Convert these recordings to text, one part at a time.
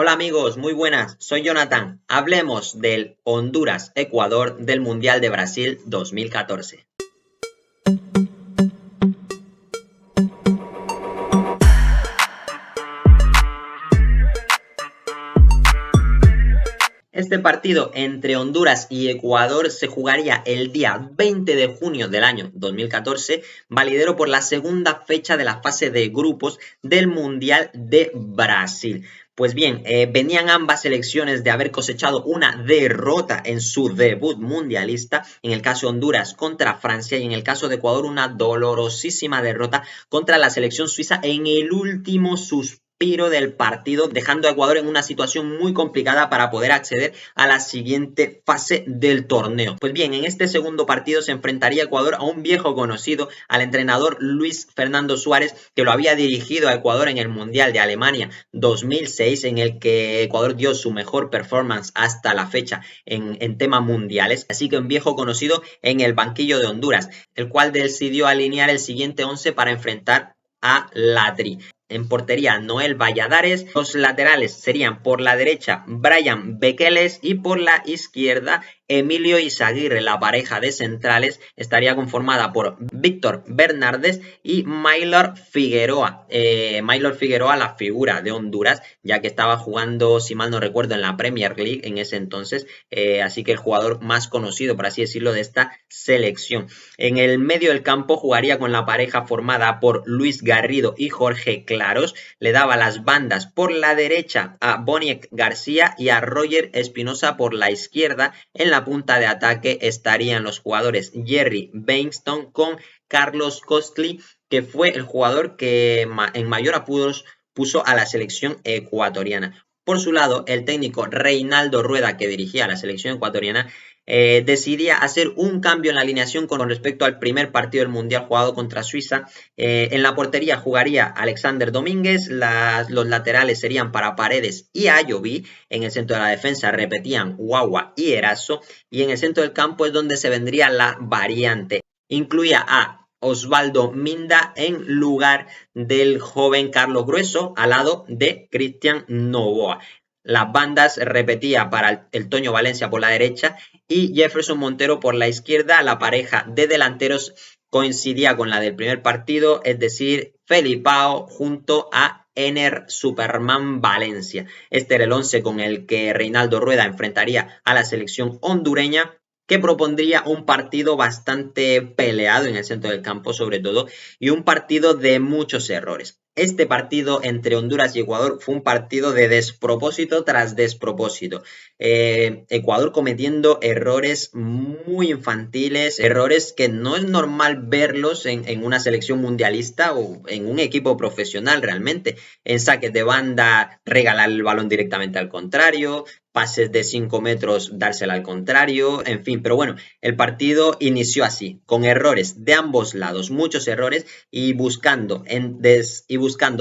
Hola amigos, muy buenas, soy Jonathan. Hablemos del Honduras-Ecuador del Mundial de Brasil 2014. Este partido entre Honduras y Ecuador se jugaría el día 20 de junio del año 2014, validero por la segunda fecha de la fase de grupos del Mundial de Brasil. Pues bien, venían ambas selecciones de haber cosechado una derrota en su debut mundialista, en el caso de Honduras contra Francia y en el caso de Ecuador una dolorosísima derrota contra la selección suiza en el último suspiro del partido, dejando a Ecuador en una situación muy complicada para poder acceder a la siguiente fase del torneo. Pues bien, en este segundo partido se enfrentaría Ecuador a un viejo conocido, al entrenador Luis Fernando Suárez, que lo había dirigido a Ecuador en el Mundial de Alemania 2006, en el que Ecuador dio su mejor performance hasta la fecha en temas mundiales. Así que un viejo conocido en el banquillo de Honduras, el cual decidió alinear el siguiente 11 para enfrentar a la Tri. En portería, Noel Valladares. Los laterales serían por la derecha Brian Bekeles y por la izquierda Emilio Izaguirre. La pareja de centrales estaría conformada por Víctor Bernardes y Maylor Figueroa. Maylor Figueroa, la figura de Honduras, ya que estaba jugando, si mal no recuerdo, en la Premier League en ese entonces. Así que el jugador más conocido, por así decirlo, de esta selección. En el medio del campo jugaría con la pareja formada por Luis Garrido y Jorge Claros. Le daba las bandas por la derecha a Boniek García y a Roger Espinosa por la izquierda. En la punta de ataque estarían los jugadores Jerry Beinston con Carlos Costly, que fue el jugador que en mayor apuros puso a la selección ecuatoriana. Por su lado, el técnico Reinaldo Rueda, que dirigía a la selección ecuatoriana, decidía hacer un cambio en la alineación con respecto al primer partido del Mundial jugado contra Suiza. En la portería jugaría Alexander Domínguez, los laterales serían para Paredes y Ayoví, en el centro de la defensa repetían Guagua y Erazo, y en el centro del campo es donde se vendría la variante. Incluía a Osvaldo Minda en lugar del joven Carlos Grueso, al lado de Cristian Novoa. Las bandas repetía para el Toño Valencia por la derecha y Jefferson Montero por la izquierda. La pareja de delanteros coincidía con la del primer partido, es decir, Felipao junto a Ener Superman Valencia. Este era el 11 con el que Reinaldo Rueda enfrentaría a la selección hondureña, que propondría un partido bastante peleado en el centro del campo sobre todo, y un partido de muchos errores. Este partido entre Honduras y Ecuador fue un partido de despropósito tras despropósito. Ecuador cometiendo errores muy infantiles, errores que no es normal verlos en una selección mundialista o en un equipo profesional realmente. En saques de banda, regalar el balón directamente al contrario, pases de 5 metros, dársela al contrario, en fin, pero bueno, el partido inició así, con errores de ambos lados, muchos errores, y buscando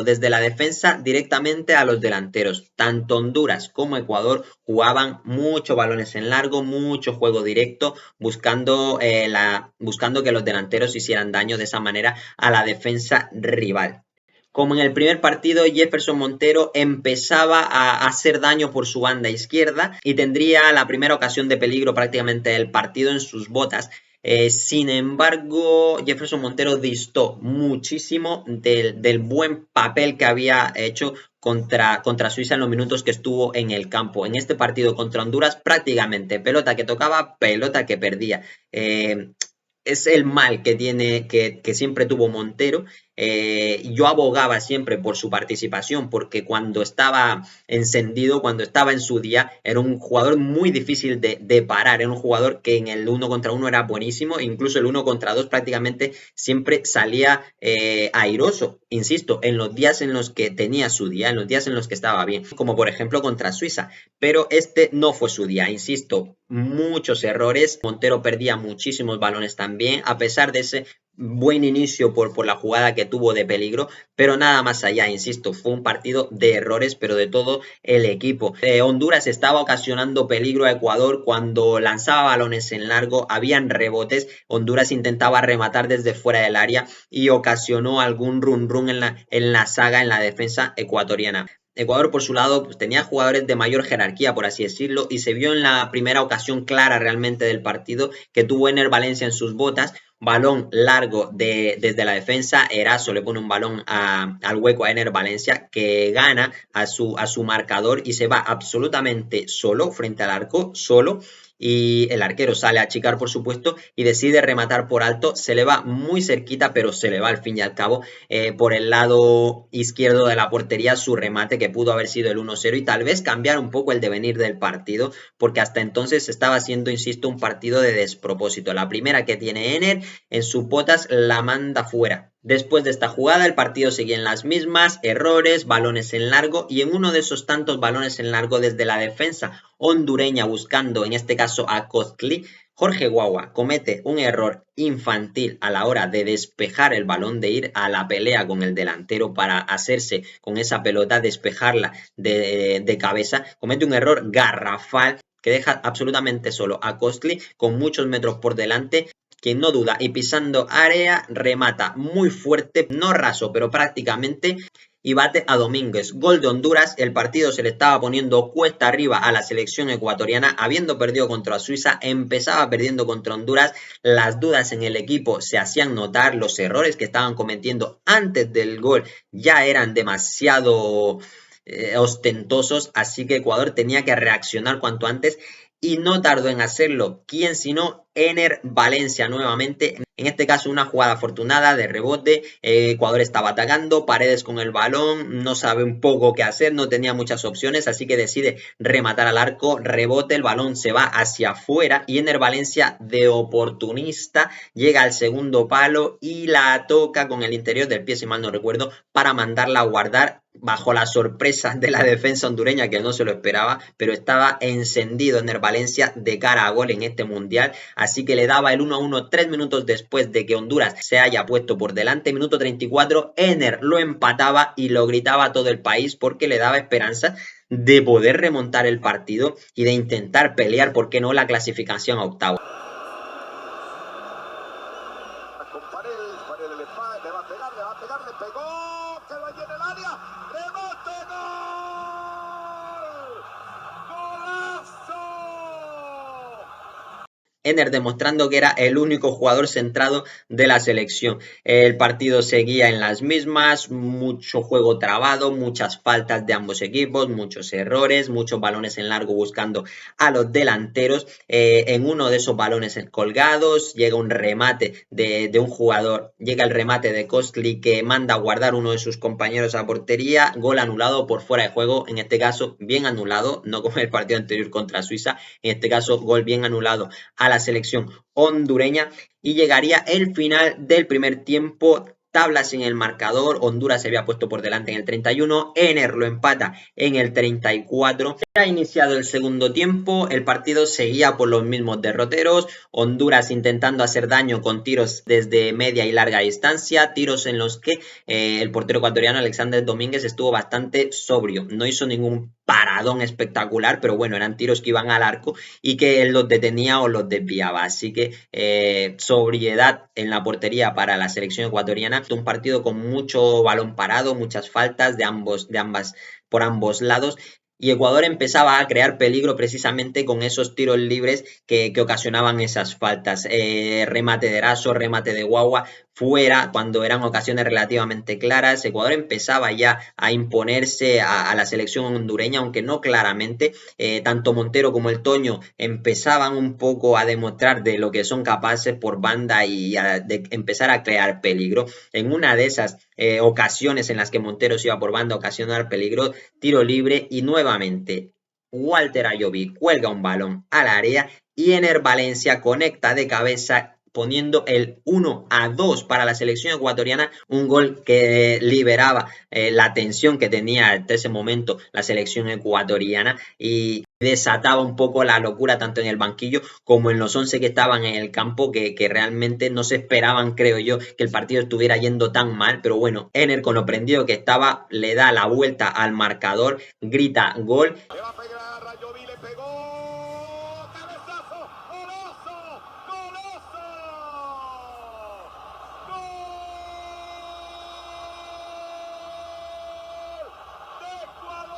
desde la defensa directamente a los delanteros. Tanto Honduras como Ecuador jugaban muchos balones en largo, mucho juego directo, buscando que los delanteros hicieran daño de esa manera a la defensa rival. Como en el primer partido, Jefferson Montero empezaba a hacer daño por su banda izquierda y tendría la primera ocasión de peligro prácticamente del partido en sus botas. Sin embargo, Jefferson Montero distó muchísimo del buen papel que había hecho contra Suiza en los minutos que estuvo en el campo. En este partido contra Honduras, prácticamente pelota que tocaba, pelota que perdía. Es el mal que siempre tuvo Montero. Yo abogaba siempre por su participación, porque cuando estaba encendido, cuando estaba en su día, era un jugador muy difícil de parar, era un jugador que en el 1 contra 1 era buenísimo, incluso el 1 contra 2 prácticamente siempre salía airoso, insisto, en los días en los que tenía su día, en los días en los que estaba bien, como por ejemplo contra Suiza, pero este no fue su día, insisto, muchos errores, Montero perdía muchísimos balones también, a pesar de ese buen inicio por la jugada que tuvo de peligro, pero nada más allá, insisto, fue un partido de errores, pero de todo el equipo. Honduras estaba ocasionando peligro a Ecuador cuando lanzaba balones en largo, habían rebotes, Honduras intentaba rematar desde fuera del área y ocasionó algún run en la saga, en la defensa ecuatoriana. Ecuador, por su lado, pues, tenía jugadores de mayor jerarquía, por así decirlo, y se vio en la primera ocasión clara realmente del partido que tuvo Ener Valencia en sus botas. Balón largo desde la defensa, Eraso le pone un balón al hueco a Ener Valencia que gana a su marcador y se va absolutamente solo frente al arco, solo, y el arquero sale a achicar, por supuesto, y decide rematar por alto. Se le va muy cerquita, pero se le va al fin y al cabo por el lado izquierdo de la portería su remate, que pudo haber sido el 1-0 y tal vez cambiar un poco el devenir del partido, porque hasta entonces estaba siendo, insisto, un partido de despropósito. La primera que tiene Ener en sus botas la manda fuera. Después de esta jugada, el partido seguía en las mismas, errores, balones en largo, y en uno de esos tantos balones en largo desde la defensa hondureña buscando, en este caso, a Costly, Jorge Guagua comete un error infantil a la hora de despejar el balón, de ir a la pelea con el delantero para hacerse con esa pelota, despejarla de cabeza. Comete un error garrafal que deja absolutamente solo a Costly con muchos metros por delante, quien no duda y pisando área remata muy fuerte, no raso, pero prácticamente, y bate a Domínguez. Gol de Honduras, el partido se le estaba poniendo cuesta arriba a la selección ecuatoriana, habiendo perdido contra Suiza, empezaba perdiendo contra Honduras, las dudas en el equipo se hacían notar, los errores que estaban cometiendo antes del gol ya eran demasiado ostentosos, así que Ecuador tenía que reaccionar cuanto antes y no tardó en hacerlo. ¿Quién sino Ener Valencia nuevamente? En este caso una jugada afortunada de rebote, Ecuador estaba atacando, Paredes con el balón, no sabe un poco qué hacer, no tenía muchas opciones, así que decide rematar al arco, rebote, el balón se va hacia afuera y Ener Valencia de oportunista llega al segundo palo y la toca con el interior del pie, si mal no recuerdo, para mandarla a guardar bajo la sorpresa de la defensa hondureña que no se lo esperaba, pero estaba encendido Ener Valencia de cara a gol en este mundial, así que le daba el 1-1 3 minutos después de que Honduras se haya puesto por delante. Minuto 34, Ener lo empataba y lo gritaba a todo el país porque le daba esperanza de poder remontar el partido y de intentar pelear, ¿por qué no?, la clasificación a octavos. Ener demostrando que era el único jugador centrado de la selección. El partido seguía en las mismas, mucho juego trabado, muchas faltas de ambos equipos, muchos errores, muchos balones en largo buscando a los delanteros. En uno de esos balones colgados llega un remate de un jugador, llega el remate de Costly que manda a guardar uno de sus compañeros a portería, gol anulado por fuera de juego, en este caso bien anulado, no como el partido anterior contra Suiza, en este caso gol bien anulado a la selección hondureña y llegaría el final del primer tiempo. Tablas en el marcador, Honduras se había puesto por delante en el 31, Ener lo empata en el 34. Ha iniciado el segundo tiempo, el partido seguía por los mismos derroteros, Honduras intentando hacer daño con tiros desde media y larga distancia, tiros en los que el portero ecuatoriano Alexander Domínguez estuvo bastante sobrio, no hizo ningún paradón espectacular, pero bueno, eran tiros que iban al arco y que él los detenía o los desviaba. Así que sobriedad en la portería para la selección ecuatoriana. Un partido con mucho balón parado, muchas faltas por ambos lados. Y Ecuador empezaba a crear peligro precisamente con esos tiros libres que ocasionaban esas faltas. Remate de Eraso, remate de Guagua, fuera cuando eran ocasiones relativamente claras. Ecuador empezaba ya a imponerse a la selección hondureña, aunque no claramente. Tanto Montero como el Toño empezaban un poco a demostrar de lo que son capaces por banda y de empezar a crear peligro. En una de esas ocasiones en las que Montero se iba por banda a ocasionar peligro, tiro libre y nuevamente Walter Ayoví cuelga un balón al área y Ener Valencia conecta de cabeza poniendo el 1-2 para la selección ecuatoriana, un gol que liberaba la tensión que tenía hasta ese momento la selección ecuatoriana y desataba un poco la locura tanto en el banquillo como en los 11 que estaban en el campo que realmente no se esperaban, creo yo, que el partido estuviera yendo tan mal, pero bueno, Ener con lo prendido que estaba le da la vuelta al marcador, grita gol. Le va a pegar, Rayoví le pegó, cabezazo, golazo, golazo, gol de Ecuador.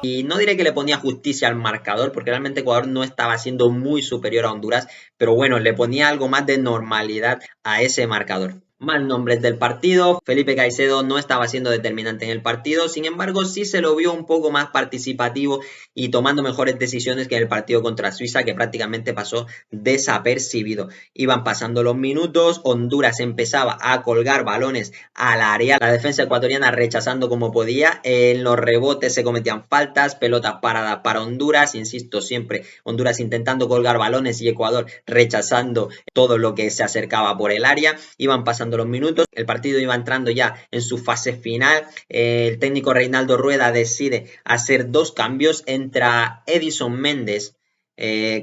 y no diré que le ponía justicia al marcador, porque realmente Ecuador no estaba siendo muy superior a Honduras, pero bueno, le ponía algo más de normalidad a ese marcador. Más nombres del partido. Felipe Caicedo no estaba siendo determinante en el partido, sin embargo sí se lo vio un poco más participativo y tomando mejores decisiones que en el partido contra Suiza, que prácticamente pasó desapercibido. Iban pasando los minutos, Honduras empezaba a colgar balones al área, la defensa ecuatoriana rechazando como podía, en los rebotes se cometían faltas, pelotas paradas para Honduras, insisto, siempre Honduras intentando colgar balones y Ecuador rechazando todo lo que se acercaba por el área. Iban pasando los minutos, el partido iba entrando ya en su fase final, el técnico Reinaldo Rueda decide hacer dos cambios, entra Edison Méndez,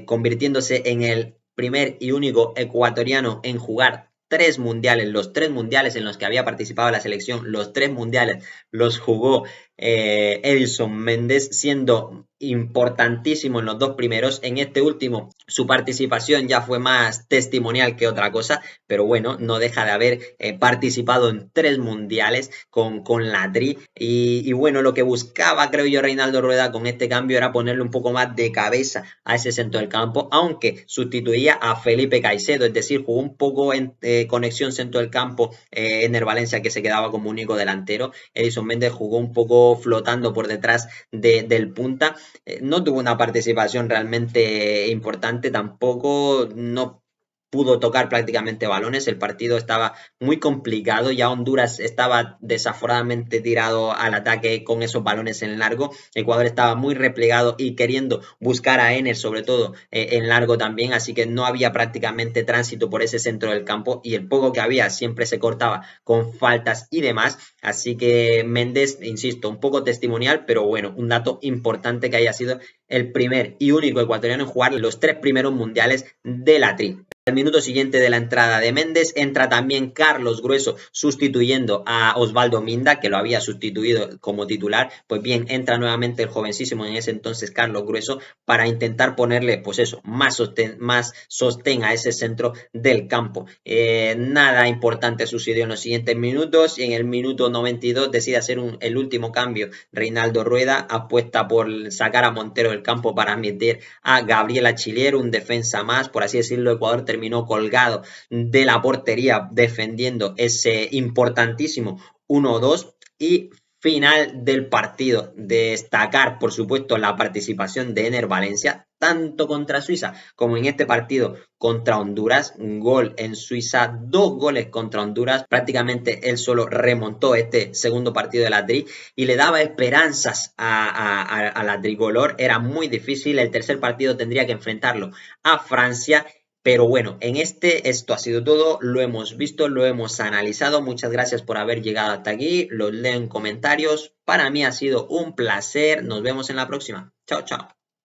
convirtiéndose en el primer y único ecuatoriano en jugar tres mundiales, los tres mundiales en los que había participado la selección, los tres mundiales los jugó Edison Méndez, siendo importantísimo en los dos primeros. En este último, su participación ya fue más testimonial que otra cosa, pero bueno, no deja de haber participado en tres mundiales con la Tri. Y bueno, lo que buscaba, creo yo, Reinaldo Rueda con este cambio era ponerle un poco más de cabeza a ese centro del campo, aunque sustituía a Felipe Caicedo, es decir, jugó un poco en conexión centro del campo Ener Valencia, que se quedaba como único delantero. Edison Méndez jugó un poco flotando por detrás del punta. No tuvo una participación realmente importante tampoco, no pudo tocar prácticamente balones, el partido estaba muy complicado, ya Honduras estaba desaforadamente tirado al ataque con esos balones en largo, Ecuador estaba muy replegado y queriendo buscar a Ener sobre todo en largo también, así que no había prácticamente tránsito por ese centro del campo y el poco que había siempre se cortaba con faltas y demás, así que Méndez, insisto, un poco testimonial, pero bueno, un dato importante que haya sido el primer y único ecuatoriano en jugar los tres primeros mundiales de la Tri. Al minuto siguiente de la entrada de Méndez entra también Carlos Grueso sustituyendo a Osvaldo Minda, que lo había sustituido como titular. Pues bien, entra nuevamente el jovencísimo en ese entonces Carlos Grueso para intentar ponerle, pues eso, más sostén a ese centro del campo. Nada importante sucedió en los siguientes minutos y en el minuto 92 decide hacer el último cambio. Reinaldo Rueda apuesta por sacar a Montero del campo para meter a Gabriel Achiller, un defensa más, por así decirlo. Ecuador terminó colgado de la portería defendiendo ese importantísimo 1-2 y final del partido. Destacar, por supuesto, la participación de Ener Valencia, tanto contra Suiza como en este partido contra Honduras. Un gol en Suiza, dos goles contra Honduras. Prácticamente él solo remontó este segundo partido de la Tri y le daba esperanzas a la tricolor. Era muy difícil. El tercer partido tendría que enfrentarlo a Francia. Pero bueno, esto ha sido todo, lo hemos visto, lo hemos analizado. Muchas gracias por haber llegado hasta aquí, los leo en comentarios. Para mí ha sido un placer, nos vemos en la próxima. Chao, chao.